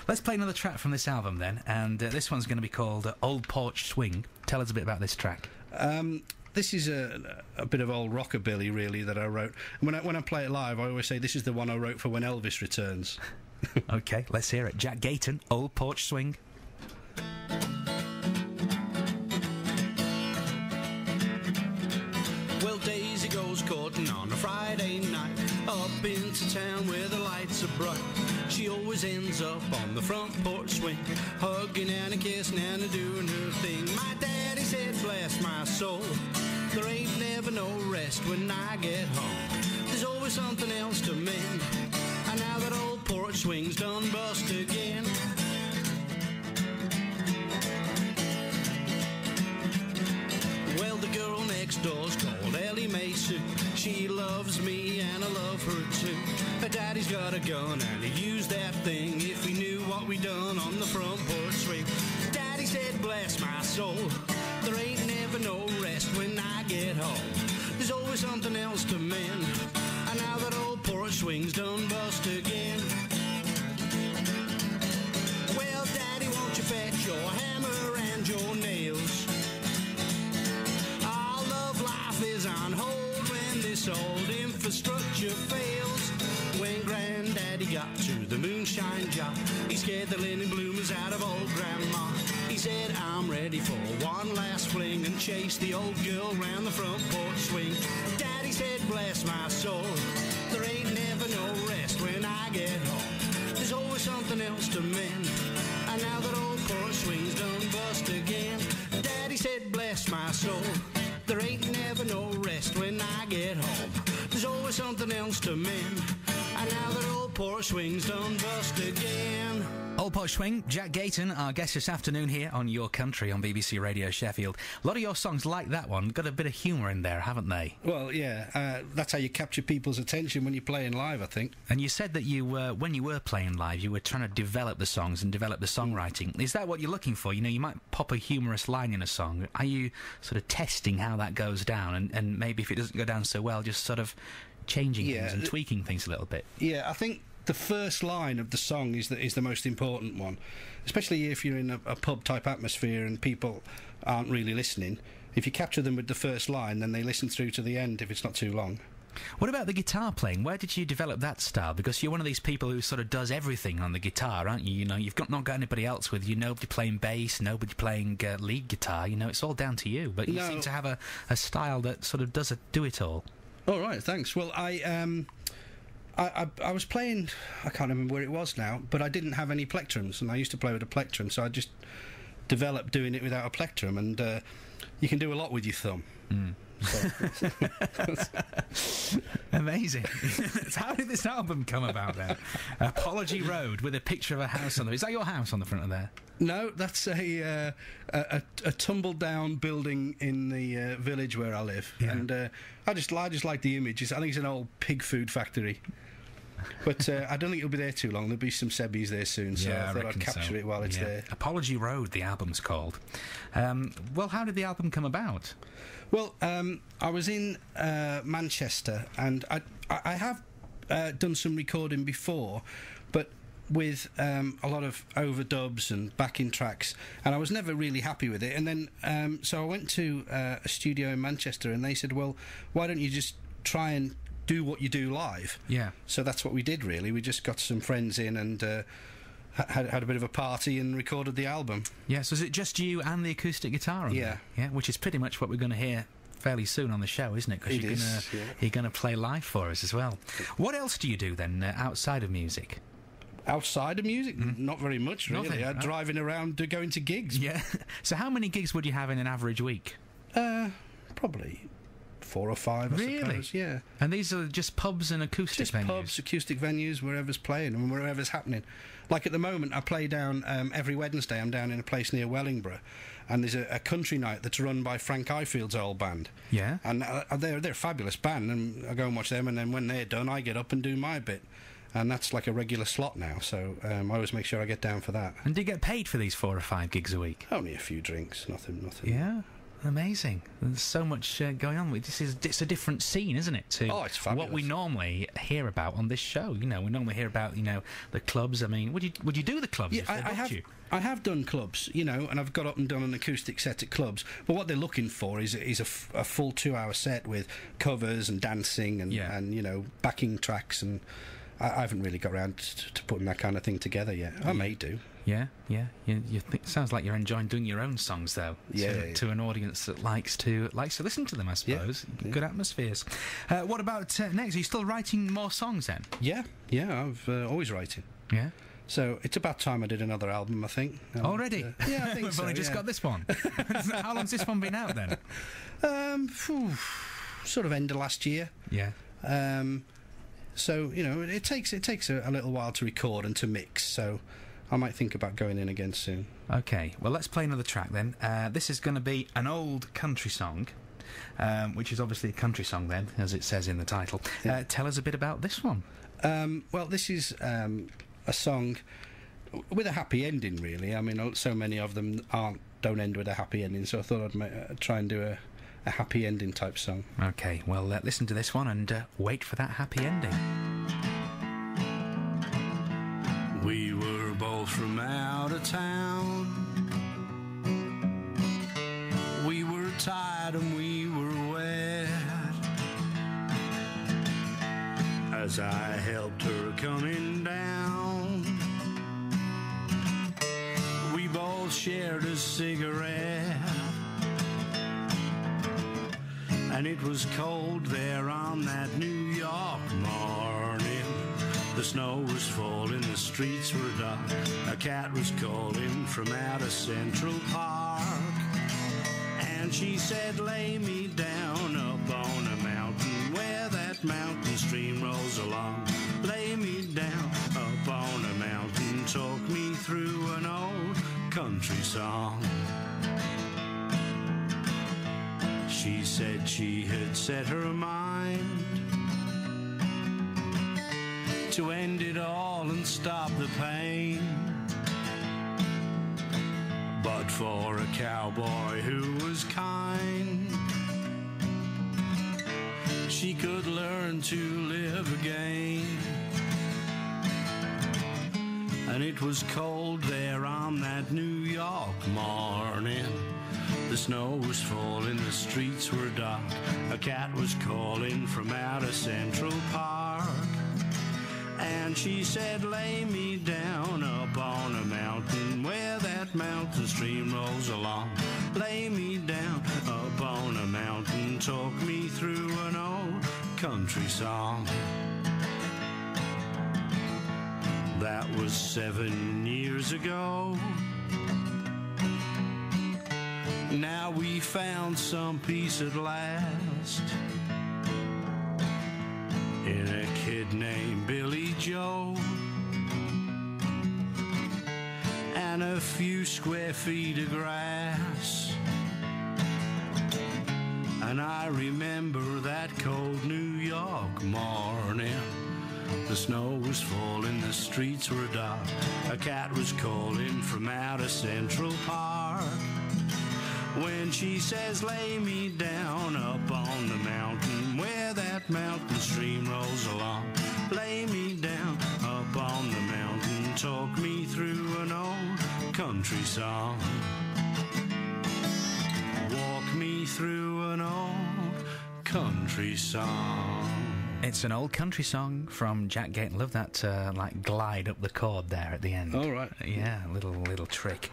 Let's play another track from this album then, and this one's going to be called Old Porch Swing. Tell us a bit about this track. This is a bit of old rockabilly, really, that I wrote. And when I play it live, I always say this is the one I wrote for when Elvis returns. OK, let's hear it. Jack Gaton, Old Porch Swing. Well, Daisy goes courting on a Friday night, up into town where the lights are bright. She always ends up on the front porch swing, hugging and kissing and doing her thing. My daddy said, bless my soul, there ain't never no rest when I get home. There's always something else to mend, and now that old porch swing's done bust again. Well, the girl next door's called Ellie Mae Sue. She loves me and I love her too. Her daddy's got a gun and he'd use that thing if he knew what we done on the front porch swing. Daddy said, bless my soul, there ain't never no rest when I get home. There's always something else to mend, and now that old porch swing's done bust again. Well, Daddy, won't you fetch your hammer and your nails? All of life is on hold when this old infrastructure fails. When Granddaddy got to the moonshine job, he scared the linen bloomers out of old Grandma. He said, I'm ready for one last fling, and chased the old girl round the front porch swing. Daddy said, bless my soul, there ain't never no rest when I get home. There's always something else to mend, and now that old porch swing's done bust again. Daddy said, bless my soul, there ain't never no rest when I get home. There's always something else to mend, and now that old porch swing's done bust again. Old Porch Swing, Jack Gaton, our guest this afternoon here on Your Country on BBC Radio Sheffield. A lot of your songs like that one got a bit of humour in there, haven't they? Well, yeah, that's how you capture people's attention when you're playing live, I think. And you said that you when you were playing live, you were trying to develop the songs and develop the songwriting. Is that what you're looking for? You know, you might pop a humorous line in a song. Are you sort of testing how that goes down, and maybe if it doesn't go down so well, just sort of changing things and tweaking things a little bit? Yeah, I think the first line of the song is the most important one, especially if you're in a pub type atmosphere and people aren't really listening. If you capture them with the first line, then they listen through to the end if it's not too long. What about the guitar playing? Where did you develop that style? Because you're one of these people who sort of does everything on the guitar, aren't you? You know, you've not got anybody else with you. Nobody playing bass, nobody playing lead guitar. You know, it's all down to you. But you seem to have a style that sort of does do it all. All right, thanks. Well, I was playing, I can't remember where it was now, but I didn't have any plectrums, and I used to play with a plectrum, so I just developed doing it without a plectrum, and you can do a lot with your thumb. Amazing. How did this album come about then? Apology Road with a picture of a house on there. Is that your house on the front of there? No, that's a tumbled down building in the village where I live, and I just like the image. I think it's an old pig food factory. But I don't think it'll be there too long. There'll be some Sebbies there soon, so I thought I'd capture it while it's there. Apology Road, the album's called. Well, how did the album come about? Well, I was in Manchester, and I have done some recording before, but with a lot of overdubs and backing tracks, and I was never really happy with it. And then, so I went to a studio in Manchester, and they said, well, why don't you just try and do what you do live? Yeah. So that's what we did, really. We just got some friends in and had a bit of a party and recorded the album. Yeah, so is it just you and the acoustic guitar on there? Yeah, which is pretty much what we're going to hear fairly soon on the show, isn't it? Because you're going to play live for us as well. What else do you do then, outside of music? Outside of music? Not very much, really. Nothing, driving around, going to gigs. Yeah. So how many gigs would you have in an average week? Probably 4 or 5, I suppose. Yeah. And these are just pubs and acoustic venues? Just pubs, acoustic venues, wherever's playing and wherever's happening. Like at the moment, I play down every Wednesday. I'm down in a place near Wellingborough, and there's a country night that's run by Frank Ifield's old band. Yeah. And they're a fabulous band, and I go and watch them, and then when they're done, I get up and do my bit. And that's like a regular slot now, so I always make sure I get down for that. And do you get paid for these 4 or 5 gigs a week? Only a few drinks, nothing. Yeah? Amazing. There's so much going on. It's a different scene, isn't it, to Oh, it's fabulous. what we normally hear about on this show. You know, we normally hear about, you know, the clubs. I mean, would you do the clubs if they booked you? I have done clubs, you know, and I've got up and done an acoustic set at clubs. But what they're looking for is a full 2-hour set with covers and dancing and you know, backing tracks, and I haven't really got around to putting that kind of thing together yet. I may do. Yeah. You think, sounds like you're enjoying doing your own songs, though. To an audience that likes to listen to them, I suppose. Yeah. Good atmospheres. What about next? Are you still writing more songs then? Yeah. I've always writing. Yeah. So it's about time I did another album, I think. Already? Yeah, I think We've so. only just got this one. How long's this one been out then? Sort of end of last year. Yeah. So you know, it takes a little while to record and to mix. So I might think about going in again soon. Okay, well, let's play another track then. This is going to be an old country song, which is obviously a country song then, as it says in the title. Yeah. Tell us a bit about this one. Well, this is a song with a happy ending, really. I mean, so many of them don't end with a happy ending, so I thought I'd try and do a happy ending type song. Okay, well, listen to this one and wait for that happy ending. We were both from out of town. We were tired and we were wet. As I helped her coming down, we both shared a cigarette. And it was cold there on that New York morning. The snow was falling, the streets were dark. A cat was calling from out of Central Park. And she said, lay me down up on a mountain where that mountain stream rolls along. Lay me down up on a mountain, talk me through an old country song. She said she had set her mind to end it all and stop the pain. But for a cowboy who was kind, she could learn to live again. And it was cold there on that New York morning. The snow was falling, the streets were dark. A cat was calling from out of Central Park. And she said, lay me down up on a mountain where that mountain stream rolls along. Lay me down up on a mountain, talk me through an old country song. That was 7 years ago. Now we found some peace at last in a kid named Billy Joe and a few square feet of grass. And I remember that cold New York morning. The snow was falling, the streets were dark. A cat was calling from out of Central Park. When she says, lay me down up on the mountain where that mountain stream rolls along. Lay me down up on the mountain, talk me through an old country song. Walk me through an old country song. It's an old country song from Jack Gaton. Love that, like, glide up the chord there at the end. All right. Yeah, little trick.